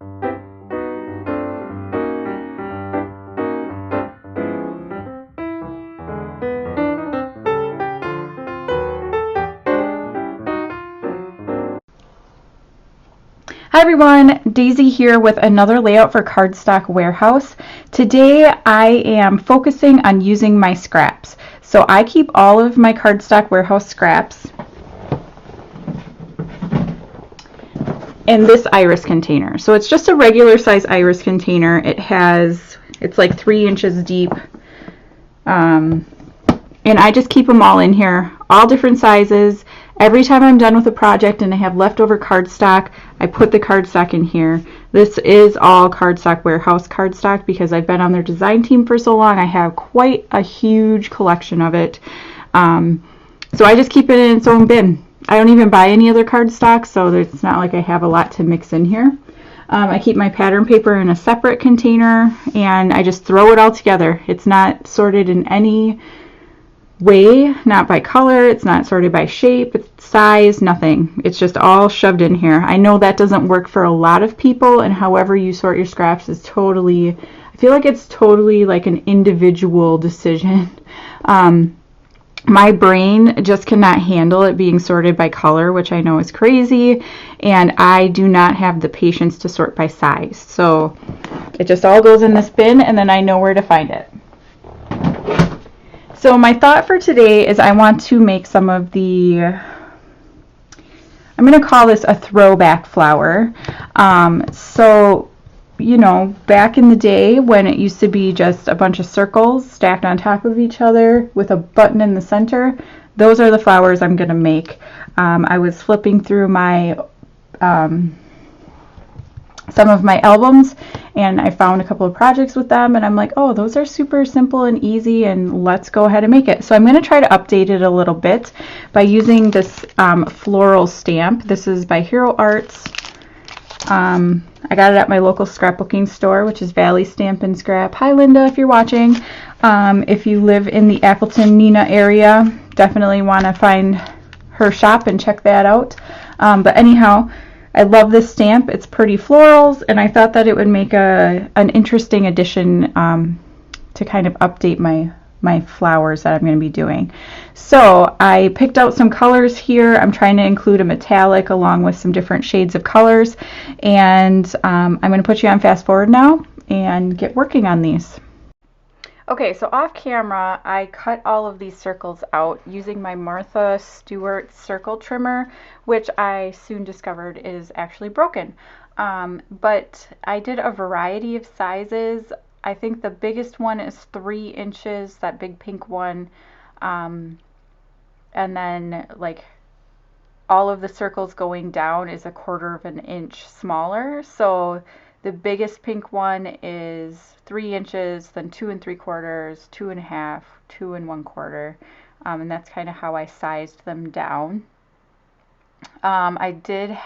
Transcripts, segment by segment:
Hi everyone, Daisy here with another layout for Cardstock Warehouse. Today I am focusing on using my scraps. So I keep all of my Cardstock Warehouse scraps in this iris container. So it's just a regular size iris container. It's like 3 inches deep. And I just keep them all in here, all different sizes. Every time I'm done with a project and I have leftover cardstock, I put the cardstock in here. This is all Cardstock Warehouse cardstock because I've been on their design team for so long. I have quite a huge collection of it. So I just keep it in its own bin. I don't even buy any other cardstock, so it's not like I have a lot to mix in here. I keep my pattern paper in a separate container and I just throw it all together. It's not sorted in any way, not by color, it's not sorted by shape, size, nothing. It's just all shoved in here. I know that doesn't work for a lot of people, and however you sort your scraps is totally, I feel like it's totally like an individual decision. My brain just cannot handle it being sorted by color, which I know is crazy, and I do not have the patience to sort by size. So it just all goes in this bin, and then I know where to find it. So my thought for today is I want to make some of the, I'm going to call this a throwback flower. So, you know, back in the day when it used to be just a bunch of circles stacked on top of each other with a button in the center, those are the flowers I'm going to make. I was flipping through my some of my albums and I found a couple of projects with them and I'm like, oh, those are super simple and easy and let's go ahead and make it. So I'm going to try to update it a little bit by using this floral stamp. This is by Hero Arts. I got it at my local scrapbooking store, which is Valley Stamp and Scrap. Hi Linda, if you're watching. If you live in the Appleton, Neenah area, definitely want to find her shop and check that out. But anyhow, I love this stamp. It's pretty florals, and I thought that it would make an interesting addition to kind of update my flowers that I'm going to be doing. So I picked out some colors here. I'm trying to include a metallic along with some different shades of colors, and I'm going to put you on fast forward now and get working on these. Okay, so off camera, I cut all of these circles out using my Martha Stewart circle trimmer, which I soon discovered is actually broken. But I did a variety of sizes. I think the biggest one is 3 inches, that big pink one. And then like all of the circles going down is 1/4 of an inch smaller. So the biggest pink one is 3 inches, then 2 3/4, 2 1/2, 2 1/4, and that's kind of how I sized them down. I did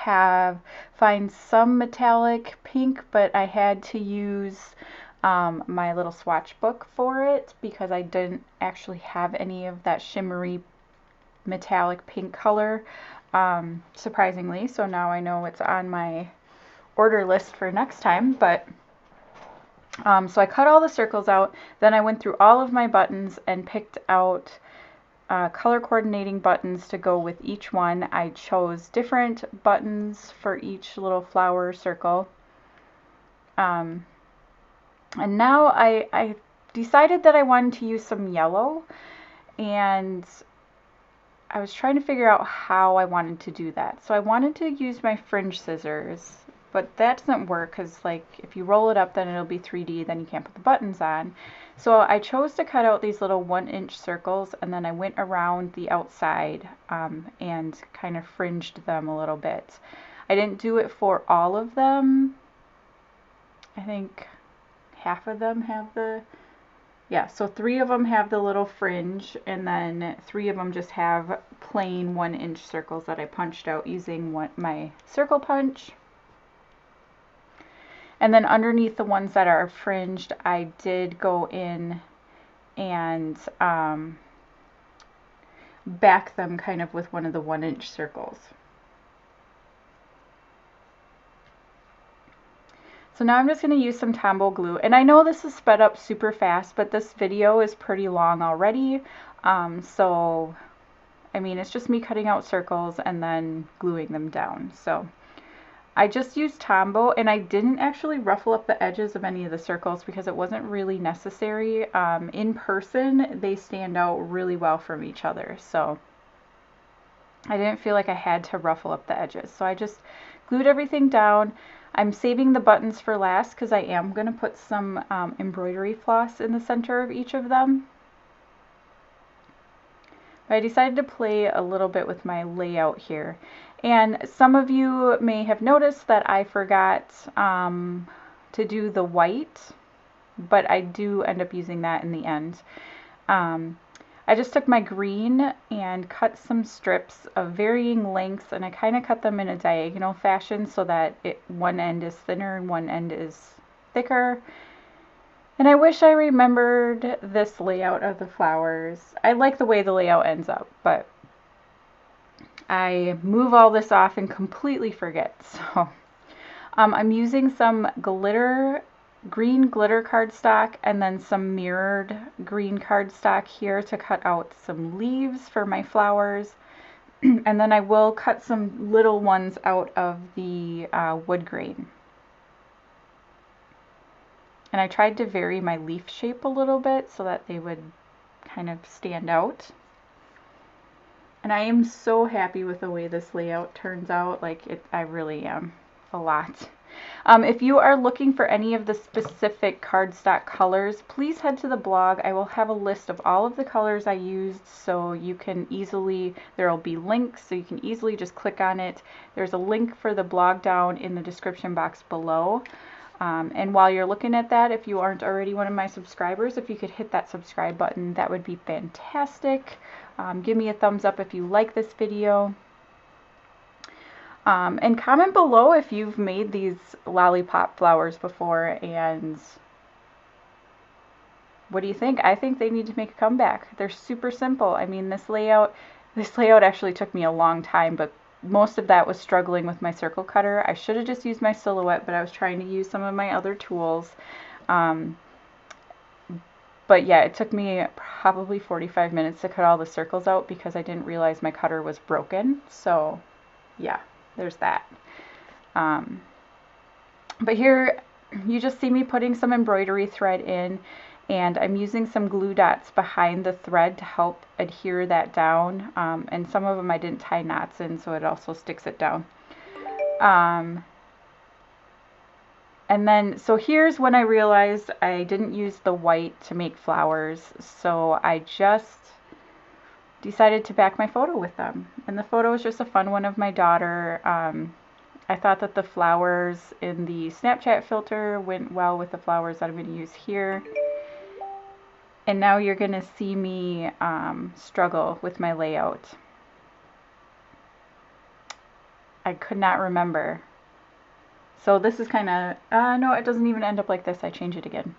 find some metallic pink, but I had to use my little swatch book for it because I didn't actually have any of that shimmery metallic pink color, surprisingly. So now I know it's on my order list for next time. But so I cut all the circles out, then I went through all of my buttons and picked out color coordinating buttons to go with each one. I chose different buttons for each little flower circle, and now I decided that I wanted to use some yellow, and I was trying to figure out how I wanted to do that. So I wanted to use my fringe scissors, but that doesn't work because like if you roll it up then it'll be 3D, then you can't put the buttons on. So I chose to cut out these little 1-inch circles, and then I went around the outside and kind of fringed them a little bit. I didn't do it for all of them. I think half of them have so 3 of them have the little fringe, and then 3 of them just have plain 1-inch circles that I punched out using my circle punch. And then underneath the ones that are fringed, I did go in and back them kind of with one of the 1-inch circles. So now I'm just going to use some Tombow glue. And I know this is sped up super fast, but this video is pretty long already. So, I mean, it's just me cutting out circles and then gluing them down. So I just used Tombow, and I didn't actually ruffle up the edges of any of the circles because it wasn't really necessary. In person, they stand out really well from each other. So I didn't feel like I had to ruffle up the edges. So I just glued everything down. I'm saving the buttons for last because I am going to put some embroidery floss in the center of each of them. But I decided to play a little bit with my layout here. And some of you may have noticed that I forgot to do the white, but I do end up using that in the end. I just took my green and cut some strips of varying lengths, and I kind of cut them in a diagonal fashion so that one end is thinner and one end is thicker. And I wish I remembered this layout of the flowers. I like the way the layout ends up, but I move all this off and completely forget. So I'm using some green glitter cardstock and then some mirrored green cardstock here to cut out some leaves for my flowers. And then I will cut some little ones out of the wood grain. And I tried to vary my leaf shape a little bit so that they would kind of stand out. And I am so happy with the way this layout turns out. I really am a lot. If you are looking for any of the specific cardstock colors, please head to the blog. I will have a list of all of the colors I used, so you can easily, there will be links, so you can easily just click on it. There's a link for the blog down in the description box below. And while you're looking at that, if you aren't already one of my subscribers, if you could hit that subscribe button, that would be fantastic. Give me a thumbs up if you like this video. And comment below if you've made these lollipop flowers before, and what do you think? I think they need to make a comeback. They're super simple. I mean, this layout actually took me a long time, but most of that was struggling with my circle cutter. I should have just used my silhouette, but I was trying to use some of my other tools. But yeah, it took me probably 45 minutes to cut all the circles out because I didn't realize my cutter was broken. So yeah, there's that. But here you just see me putting some embroidery thread in, and I'm using some glue dots behind the thread to help adhere that down. And some of them I didn't tie knots in, so it also sticks it down. And then, so here's when I realized I didn't use the white to make flowers, so I just decided to back my photo with them. And the photo is just a fun one of my daughter. I thought that the flowers in the Snapchat filter went well with the flowers that I'm going to use here. And now you're going to see me struggle with my layout. I could not remember. So this is kind of, no, it doesn't even end up like this. I change it again.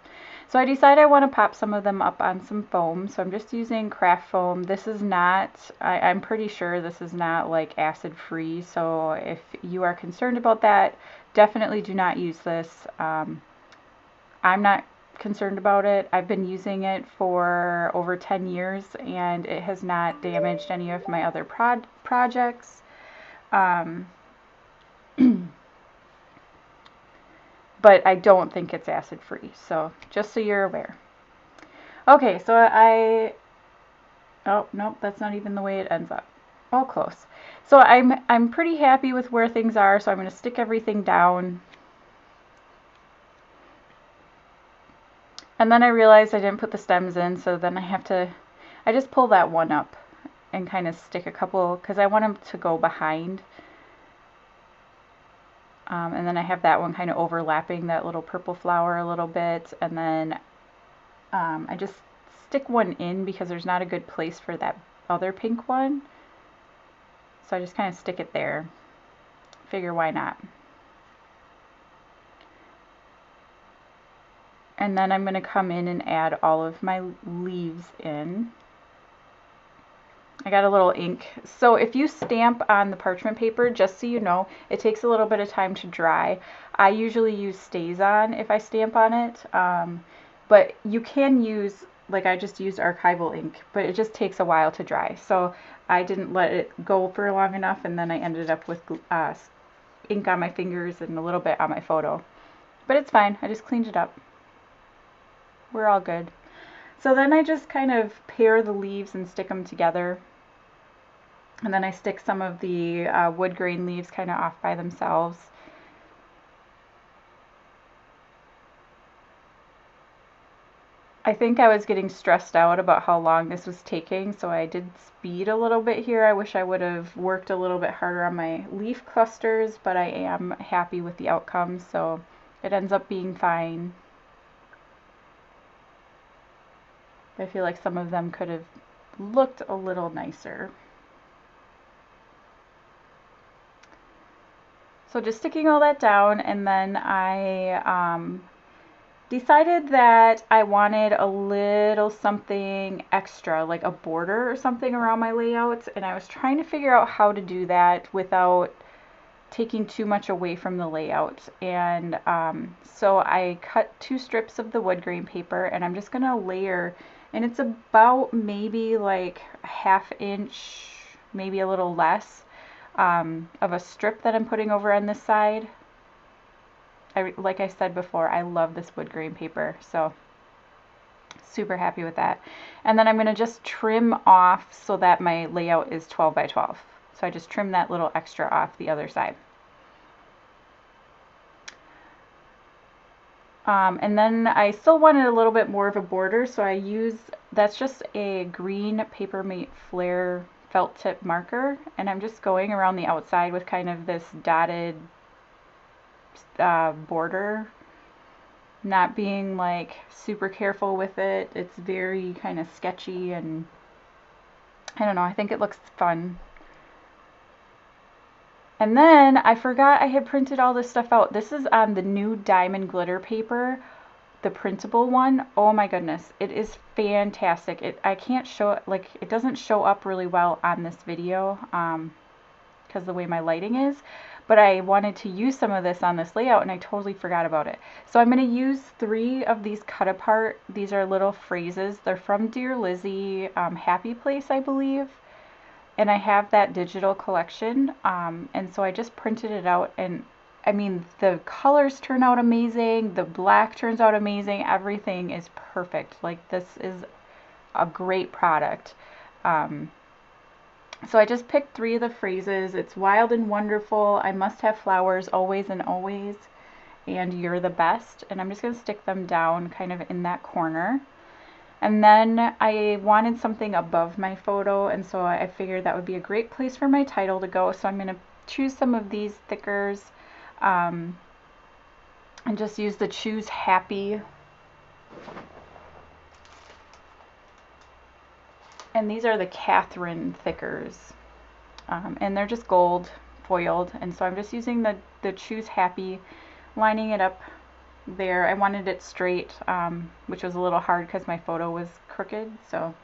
So I decided I want to pop some of them up on some foam. So I'm just using craft foam. This is not, I'm pretty sure this is not like acid free. So if you are concerned about that, definitely do not use this. I'm not concerned about it. I've been using it for over 10 years and it has not damaged any of my other projects. But I don't think it's acid free, so just so you're aware. Okay, so oh, nope, that's not even the way it ends up. Oh, close. So I'm pretty happy with where things are, so I'm going to stick everything down. And then I realized I didn't put the stems in, so then I just pull that one up and kind of stick a couple, because I want them to go behind. And then I have that one kind of overlapping that little purple flower a little bit, and then I just stick one in because there's not a good place for that other pink one. So I just kind of stick it there. Figure why not. And then I'm going to come in and add all of my leaves in. I got a little ink. So if you stamp on the parchment paper, just so you know, it takes a little bit of time to dry. I usually use StazOn if I stamp on it, but you can use, like I just used archival ink, but it just takes a while to dry. So I didn't let it go for long enough, and then I ended up with ink on my fingers and a little bit on my photo. But it's fine, I just cleaned it up. We're all good. So then I just kind of pair the leaves and stick them together. And then I stick some of the wood grain leaves kind of off by themselves. I think I was getting stressed out about how long this was taking, so I did speed a little bit here. I wish I would have worked a little bit harder on my leaf clusters, but I am happy with the outcome, so it ends up being fine. I feel like some of them could have looked a little nicer. So just sticking all that down, and then I decided that I wanted a little something extra, like a border or something around my layouts, and I was trying to figure out how to do that without taking too much away from the layout. And so I cut 2 strips of the wood grain paper, and I'm just gonna layer, and it's about maybe like a ½ inch, maybe a little less, of a strip that I'm putting over on this side. Like I said before, I love this wood grain paper, so super happy with that. And then I'm going to just trim off so that my layout is 12 by 12. So I just trim that little extra off the other side. And then I still wanted a little bit more of a border, so that's just a green Papermate Flare felt tip marker, and I'm just going around the outside with kind of this dotted border, not being like super careful with it. It's very kind of sketchy, and I don't know, I think it looks fun. And then I forgot I had printed all this stuff out. This is on the new diamond glitter paper, the printable one. Oh my goodness, it is fantastic. I can't show it, like it doesn't show up really well on this video because the way my lighting is, but I wanted to use some of this on this layout and I totally forgot about it. So I'm going to use 3 of these cut apart. These are little phrases. They're from Dear Lizzie, Happy Place, I believe. And I have that digital collection, and so I just printed it out, and I mean the colors turn out amazing, the black turns out amazing, everything is perfect. Like, this is a great product. So I just picked 3 of the phrases. It's wild and wonderful, I must have flowers always and always, and you're the best. And I'm just going to stick them down kind of in that corner. And then I wanted something above my photo, and so I figured that would be a great place for my title to go. So I'm going to choose some of these thickers and just use the Choose Happy. And these are the Catherine thickers. And they're just gold foiled. And so I'm just using the Choose Happy, lining it up there. I wanted it straight, which was a little hard because my photo was crooked. So,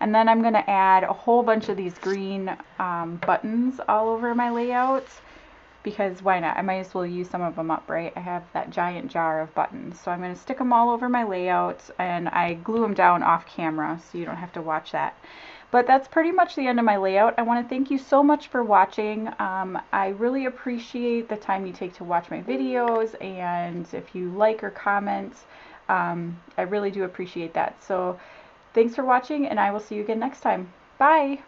and then I'm going to add a whole bunch of these green buttons all over my layout, because why not? I might as well use some of them up, right? I have that giant jar of buttons. So I'm going to stick them all over my layout, and I glue them down off camera so you don't have to watch that. But that's pretty much the end of my layout. I want to thank you so much for watching. I really appreciate the time you take to watch my videos, and if you like or comment, I really do appreciate that. So thanks for watching, and I will see you again next time. Bye!